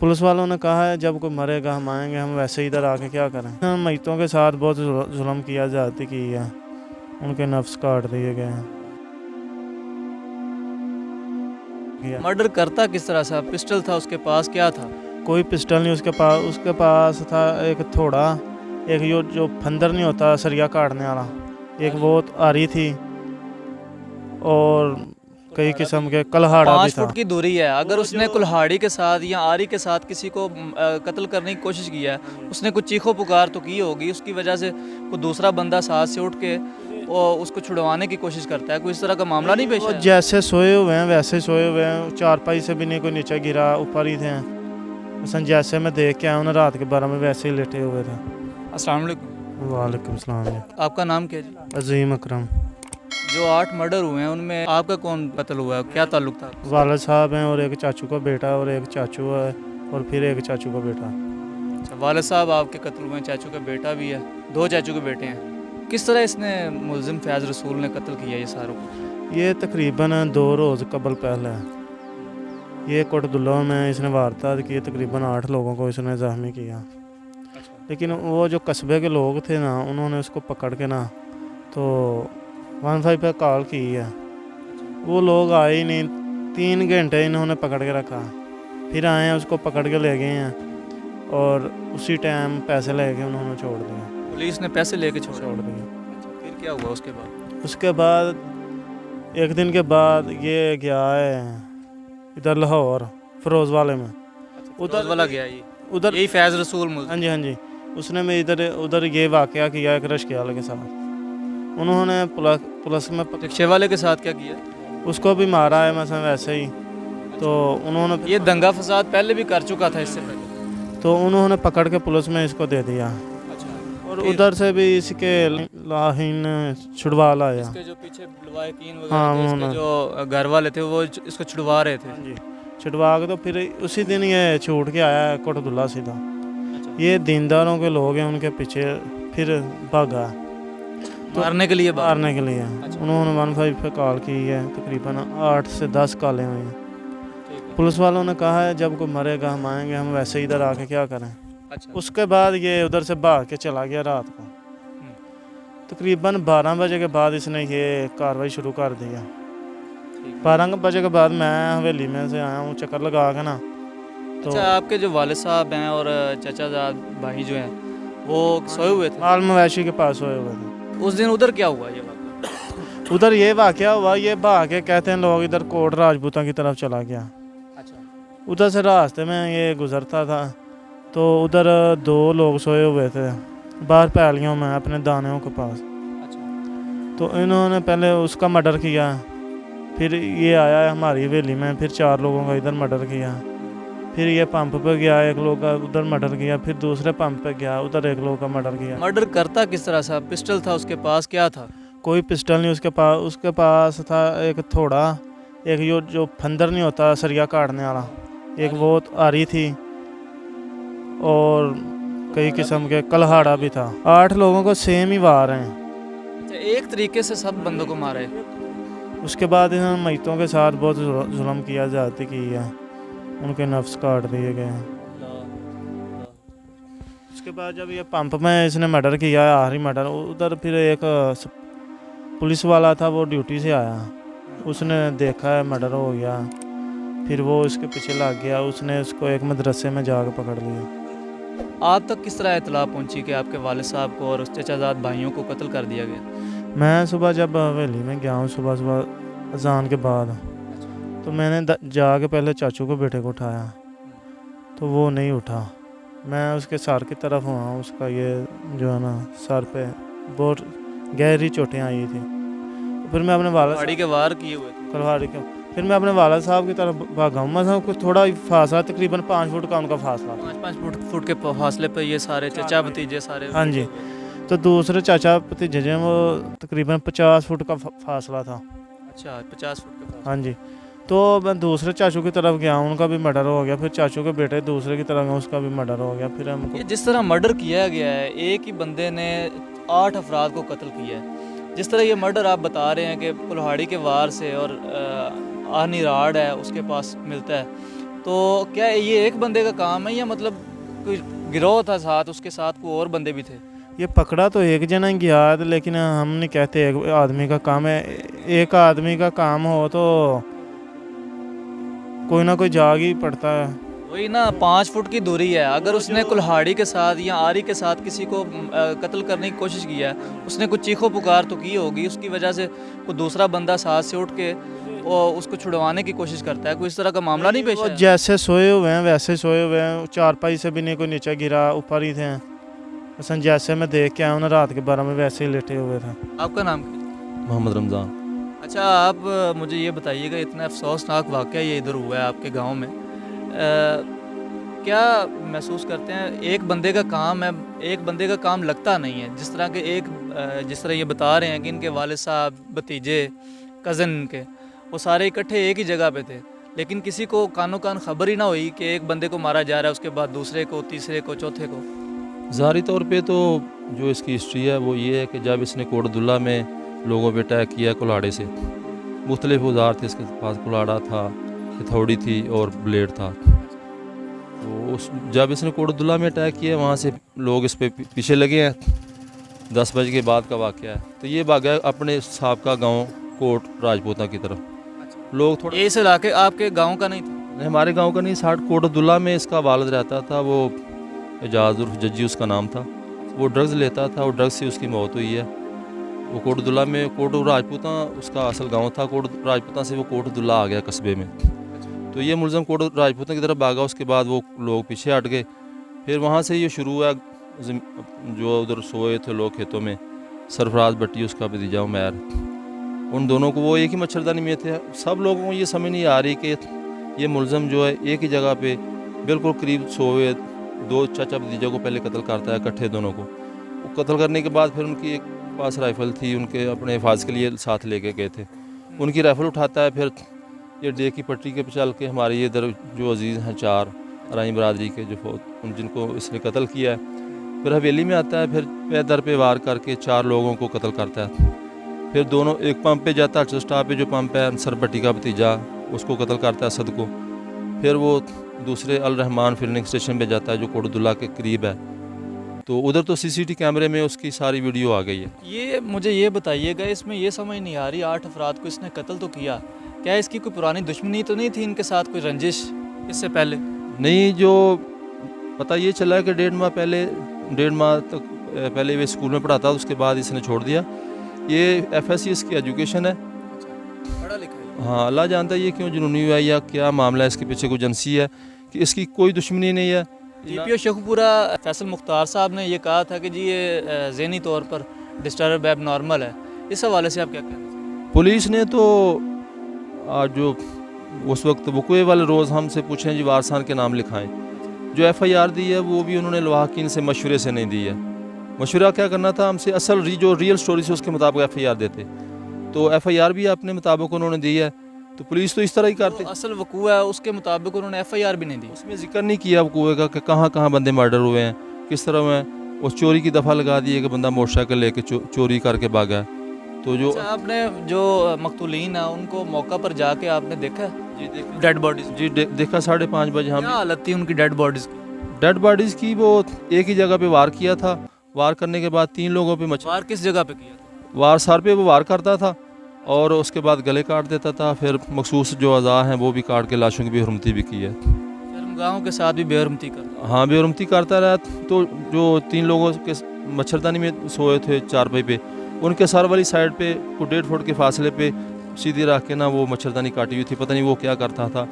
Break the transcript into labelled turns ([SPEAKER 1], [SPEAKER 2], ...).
[SPEAKER 1] Police वालों ने कहा है जब कोई मरेगा हम आएंगे, हम वैसे इधर आके क्या करें। हम मैतों के साथ बहुत जुल्म किया, ज़्यादती की है, उनके नफ्स काट दिए गए हैं।
[SPEAKER 2] मर्डर करता किस तरह से? पिस्टल था उसके पास, क्या था?
[SPEAKER 1] कोई पिस्टल नहीं उसके पास था एक थोड़ा, एक जो फंदर नहीं होता सरिया काटने वाला, एक वो आ रही थी, और कई किस्म के कल्हाड़ा भी
[SPEAKER 2] 5
[SPEAKER 1] था।
[SPEAKER 2] फुट की दूरी है, अगर उसने कुल्हाड़ी के साथ या आरी के साथ किसी को कत्ल करने की कोशिश किया है, उसने कुछ चीखो पुकार तो की होगी, उसकी वजह से कोई दूसरा बंदा साथ से उठ के उसको छुड़वाने की कोशिश करता है। कोई इस तरह का मामला नहीं पेश
[SPEAKER 1] वो
[SPEAKER 2] आया?
[SPEAKER 1] जैसे सोए हुए हैं वैसे ही सोए हुए हैं, चारपाई से भी नहीं कोई नीचे गिरा, ऊपर ही थे। मसलन जैसे मैं देख के आया हूँ ना रात के 12 में, वैसे ही लेटे हुए थे।
[SPEAKER 2] अस्सलाम वालेकुम।
[SPEAKER 1] वालेकुम सलाम जी।
[SPEAKER 2] आपका नाम क्या है जी?
[SPEAKER 1] अजीम अकरम।
[SPEAKER 2] जो 8 मर्डर हुए हैं उनमें आपका कौन कत्ल हुआ है, क्या ताल्लुक था?
[SPEAKER 1] वालिद साहब हैं और एक चाचू का बेटा, और एक चाचू है और फिर एक चाचू का बेटा।
[SPEAKER 2] अच्छा, वालिद साहब आपके कत्ल हुए हैं, चाचू का बेटा भी है, 2 चाचू के बेटे हैं। किस तरह इसने मुलजिम फैज़ रसूल ने कत्ल किया ये सारों को?
[SPEAKER 1] ये तकरीबन 2 रोज़ कबल पहले ये कोटदुल्ला में इसने वारदात की, तकरीबन 8 लोगों को इसने ज़ख्मी किया। लेकिन वो जो कस्बे के लोग थे ना, उन्होंने उसको पकड़ के ना तो 15 पे कॉल की है, वो लोग आए ही नहीं। 3 घंटे इन्होंने पकड़ के रखा, फिर आए हैं उसको पकड़ के ले गए हैं, और उसी टाइम पैसे लेके उन्होंने छोड़ दिया।
[SPEAKER 2] पुलिस ने पैसे लेके छोड़
[SPEAKER 1] दिया।
[SPEAKER 2] अच्छा, फिर क्या हुआ उसके बाद?
[SPEAKER 1] उसके बाद एक दिन के बाद ये गया है इधर लाहौर फिरोज वाले में,
[SPEAKER 2] उधर वाला गया ये,
[SPEAKER 1] उधर
[SPEAKER 2] यही फैज़ रसूल
[SPEAKER 1] हाँ
[SPEAKER 2] मुलजिम।
[SPEAKER 1] जी हाँ जी। उसने में उधर ये वाक़या किया एक रश्के वाले के साथ। उन्होंने पुलिस में
[SPEAKER 2] रिक्शे वाले के साथ क्या किया?
[SPEAKER 1] उसको भी मारा है मसलन वैसे ही। तो उन्होंने
[SPEAKER 2] ये दंगा फसाद पहले भी कर चुका था इससे पहले?
[SPEAKER 1] तो उन्होंने पकड़ के पुलिस में इसको दे दिया,
[SPEAKER 2] अच्छा,
[SPEAKER 1] और उधर से भी इसके लाहिन छुड़वा लाया।
[SPEAKER 2] इसके जो पीछे लवाहिकीन वगैरह
[SPEAKER 1] हाँ,
[SPEAKER 2] थे, इसके जो घर वाले थे वो इसको छुड़वा रहे थे।
[SPEAKER 1] हाँ जी, छुड़वा के तो फिर उसी दिन ये छूट के आया है कोटदुल्ला सीधा।
[SPEAKER 2] अच्छा,
[SPEAKER 1] ये दीनदारों के लोग हैं, उनके पीछे फिर भागा
[SPEAKER 2] मारने के लिए
[SPEAKER 1] मारने के लिए।
[SPEAKER 2] अच्छा।
[SPEAKER 1] उन्होंने 15 पे कॉल की है, तकरीबन 8 से 10 कॉलें हुई हैं।
[SPEAKER 2] ठीक है।
[SPEAKER 1] पुलिस वालों ने कहा है जब कोई मरेगा हम आएंगे, हम वैसे इधर आके क्या करें।
[SPEAKER 2] अच्छा,
[SPEAKER 1] उसके बाद ये उधर से भाग के चला गया रात को। तकरीबन 12 बजे के बाद इसने ये कार्रवाई शुरू कर दिया।
[SPEAKER 2] ठीक है।
[SPEAKER 1] 12 बजे के बाद मैं हवेली में से आया हूँ चक्कर लगा के ना, तो
[SPEAKER 2] अच्छा, आपके जो वालिद साहब हैं और चाचाजाद भाई जो हैं वो सोए हुए थे?
[SPEAKER 1] माल मवेशी के पास सोए हुए थे।
[SPEAKER 2] उस दिन उधर क्या हुआ ये वाक़या?
[SPEAKER 1] उधर ये वाक़या हुआ, ये भाग के कहते हैं लोग इधर कोट राजपूतों की तरफ चला गया।
[SPEAKER 2] अच्छा,
[SPEAKER 1] उधर से रास्ते में ये गुजरता था, तो उधर 2 लोग सोए हुए थे बाहर पैलियों में अपने दानों के पास।
[SPEAKER 2] अच्छा,
[SPEAKER 1] तो इन्होंने पहले उसका मर्डर किया, फिर ये आया है हमारी हवेली में, फिर 4 लोगों का इधर मर्डर किया, फिर ये पंप पे गया, 1 लोग का उधर मर्डर किया, फिर दूसरे पंप पे गया, उधर 1 लोग का मर्डर किया।
[SPEAKER 2] मर्डर करता किस तरह से? पिस्टल था उसके पास, क्या था?
[SPEAKER 1] कोई पिस्टल नहीं उसके पास था एक थोड़ा, एक जो फंदर नहीं होता सरिया काटने वाला, एक वो आ रही थी, और कई किस्म के कल्हाड़ा भी था। 8 लोगों को सेम ही वार हैं।
[SPEAKER 2] अच्छा, एक तरीके से सब बंदों को मारे?
[SPEAKER 1] उसके बाद इन्होंने मैतों के साथ बहुत जुल्म किया, ज़्यादती की है, उनके नफ्स काट दिए गए हैं। उसके बाद जब ये पंप में इसने मर्डर किया है, आखिरी मर्डर, उधर फिर एक पुलिस वाला था, वो ड्यूटी से आया, उसने देखा है मर्डर हो गया, फिर वो उसके पीछे लग गया, उसने उसको एक मदरसे में जाकर पकड़ लिया।
[SPEAKER 2] आप तक किस तरह इतला पहुंची कि आपके वालिद साहब को और उस चाचाजाद भाइयों को कत्ल कर दिया गया?
[SPEAKER 1] मैं सुबह जब हवेली में गया हूँ, सुबह अजान के बाद, तो मैंने जाके पहले चाचू को बेटे को उठाया, तो वो नहीं उठा। मैं उसके सर की तरफ हुआ, उसका ये जो है ना सर पे बहुत गहरी चोटें आई थी। तो फिर मैं अपने
[SPEAKER 2] गाड़ी के वार किए हुए थे?
[SPEAKER 1] कलवाड़ी के फिर मैं अपने वालिद साहब की तरफ भागा हूँ। मतलब कुछ थोड़ा फासला, तकरीबन 5 फुट का उनका फासला।
[SPEAKER 2] 5-5 फुट के फासले पे ये सारे चचा भतीजे सारे?
[SPEAKER 1] हाँ जी। तो दूसरे चाचा भतीजे जो हैं वो तकरीबन 50 फुट का फासला था।
[SPEAKER 2] अच्छा, 50 फुट के फासले।
[SPEAKER 1] हाँ जी। तो मैं दूसरे चाचू की तरफ गया, उनका भी मर्डर हो गया, फिर चाचू के बेटे दूसरे की तरफ गए, उसका भी मर्डर हो गया। फिर हमको
[SPEAKER 2] ये जिस तरह मर्डर किया गया है, एक ही बंदे ने 8 अफराद को कत्ल किया है, जिस तरह ये मर्डर आप बता रहे हैं कि कुल्हाड़ी के वार से और आहनी राड है उसके पास मिलता है, तो क्या ये एक बंदे का काम है या मतलब कोई गिरोह था साथ, उसके साथ कोई और बंदे भी थे?
[SPEAKER 1] ये पकड़ा तो एक जना गया है, लेकिन हम नहीं कहते एक आदमी का काम है। एक आदमी का काम हो तो कोई ना कोई जाग ही पड़ता है।
[SPEAKER 2] वही ना, 5 फुट की दूरी है, अगर उसने कुल्हाड़ी के साथ या आरी के साथ किसी को कत्ल करने की कोशिश की है, उसने कुछ चीखो पुकार तो की होगी, उसकी वजह से कोई दूसरा बंदा साथ से उठ के उसको छुड़वाने की कोशिश करता है। कोई इस तरह का मामला नहीं पेश
[SPEAKER 1] वो
[SPEAKER 2] आया?
[SPEAKER 1] जैसे सोए हुए हैं वैसे सोए हुए हैं, चारपाई से भी नहीं कोई नीचे गिरा, ऊपर ही थे। असन जैसे मैं देख के आया हूँ ना रात के 12 में, वैसे ही लेटे हुए थे।
[SPEAKER 2] आपका नाम क्या है?
[SPEAKER 3] मोहम्मद रमज़ान।
[SPEAKER 2] अच्छा, आप मुझे ये बताइएगा, इतना अफसोसनाक वाक़या ये इधर हुआ है आपके गांव में, क्या महसूस करते हैं? एक बंदे का काम है, एक बंदे का काम लगता नहीं है। जिस तरह के जिस तरह ये बता रहे हैं कि इनके वालिद साहब, भतीजे, कज़न इनके, वो सारे इकट्ठे एक ही जगह पे थे, लेकिन किसी को कानो कान खबर ही ना हुई कि एक बंदे को मारा जा रहा है, उसके बाद दूसरे को, तीसरे को, चौथे को।
[SPEAKER 3] ज़ाहरी तौर पे तो जो इसकी हिस्ट्री है वो ये है कि जब इसने कोट अब्दुल्ला में लोगों पे अटैक किया कुल्हाड़े से, मुख्तलिफ औजार थे इसके पास, कुल्हाड़ा था, हथौड़ी थी और ब्लेड था। तो जब इसने कोट अब्दुल्ला में अटैक किया, वहाँ से लोग इस पे पीछे लगे हैं। 10 बजे के बाद का वाक़या है। तो ये भागा अपने साहबका गांव कोट राजपूता की तरफ। लोग थोड़ा,
[SPEAKER 2] ये इस इलाके आपके गांव का नहीं था?
[SPEAKER 3] नहीं, हमारे गांव का नहीं, 60 कोट अब्दुल्ला में इसका वालिद रहता था। वो एजाज उर्फ जज्जी उसका नाम था। वो ड्रग्स लेता था और ड्रग्स से उसकी मौत हुई है। वो कोट अब्दुल्ला में, कोट राजपूता उसका असल गांव था। कोट राजपूता से वो कोट अब्दुल्ला आ गया कस्बे में। तो ये मुलज़म कोट राजपूता की तरफ भागा। उसके बाद वो लोग पीछे हट गए। फिर वहाँ से ये शुरू हुआ, जो उधर सोए थे लोग खेतों में, सरफराज भट्टी उसका भतीजा उमैर, उन दोनों को, वो एक ही मच्छरदानी में थे। सब लोगों को ये समझ नहीं आ रही कि ये मुलज़म जो है एक ही जगह पे बिल्कुल करीब सोए, 2 चाचा भतीजा को पहले कत्ल करता है इकट्ठे दोनों को। वो कत्ल करने के बाद फिर उनकी एक पास राइफ़ल थी, उनके अपने हिफाजत के लिए साथ लेके गए थे। उनकी राइफ़ल उठाता है, फिर ये डे की पट्टी के पे चल के हमारे ये इधर जो अजीज़ हैं 4 राई बरादरी के जो जिनको इसने कत्ल किया है, फिर हवेली में आता है। फिर पैदर पे वार करके 4 लोगों को कत्ल करता है। फिर दोनों एक पंप पे जाता है, स्टाफ पे जो पंप है, अंसर भट्टी का भतीजा, उसको कत्ल करता है, सद को। फिर वो दूसरे अल रहमान फिलिंग स्टेशन पे जाता है जो कोट अब्दुल्ला के करीब है। तो उधर तो सीसीटीवी कैमरे में उसकी सारी वीडियो आ गई है।
[SPEAKER 2] ये मुझे ये बताइएगा, इसमें ये समझ नहीं आ रही, 8 अफराद को इसने कत्ल तो किया, क्या इसकी कोई पुरानी दुश्मनी तो नहीं थी इनके साथ, कोई रंजिश इससे पहले?
[SPEAKER 3] नहीं, जो पता ये चला है कि 1.5 माह तक पहले वे स्कूल में पढ़ाता था, उसके बाद इसने छोड़ दिया। ये FSC इसकी एजुकेशन है।
[SPEAKER 2] पढ़ा लिखा है?
[SPEAKER 3] हाँ, अल्लाह जानता है ये क्यों जुनूनी हुआ है या क्या मामला है, इसके पीछे कोई एजेंसी है कि इसकी कोई दुश्मनी नहीं है।
[SPEAKER 2] GPO शेखुपुरा फैसल मुख्तार साहब ने ये कहा था कि जी ये ज़हनी तौर पर डिस्टर्ब एब नॉर्मल है। इस हवाले से आप क्या कहना चाहिए?
[SPEAKER 3] पुलिस ने तो आज जो उस वक्त वक़ूए वाले रोज़ हमसे पूछें जी वारसान के नाम लिखाएं। जो FIR दी है वो भी उन्होंने लवाहकीन से मशवरे से नहीं दी है। मशवरा क्या करना था हमसे, असल जो रियल स्टोरी से उसके मुताबिक FIR देते। तो FIR भी अपने मुताबिक उन्होंने दी है। तो पुलिस तो इस तरह ही करती,
[SPEAKER 2] तो असल वकूआ है उसके मुताबिक उन्होंने FIR भी नहीं दी।
[SPEAKER 3] उसमें जिक्र नहीं किया वकूए का कि कहाँ कहाँ बंदे मर्डर हुए हैं, किस तरह हुए हैं। उस चोरी की दफ़ा लगा दी है कि बंदा मोटरसाइकिल लेके चोरी करके भागा है। तो जो
[SPEAKER 2] अच्छा, आपने जो मकतूलीन है उनको मौका पर जाके आपने देखा
[SPEAKER 3] जी देखा,
[SPEAKER 2] डेड बॉडीज?
[SPEAKER 3] जी देखा 5:30 बजे हम
[SPEAKER 2] क्या हालत थी उनकी डेड बॉडीज की?
[SPEAKER 3] डेड बॉडीज़ की। वो एक ही जगह पे वार किया था। वार करने के बाद 3 लोगों पे
[SPEAKER 2] वार किस जगह पे किया था?
[SPEAKER 3] वार सर पे वो वार करता था और उसके बाद गले काट देता था। फिर मखसूस जो अज़ा हैं वो भी काट के लाशों की बेहरमती भी की है।
[SPEAKER 2] शर्मगाहों के साथ भी बेहरमती करता?
[SPEAKER 3] हाँ, बेहरमती करता रहा। तो जो 3 लोगों के मच्छरदानी में सोए थे चारपाई पे, उनके सर वाली साइड पे को 1.5 फुट के फासले पे सीधी रख के ना वो मच्छरदानी काटी हुई थी। पता नहीं वो क्या करता था।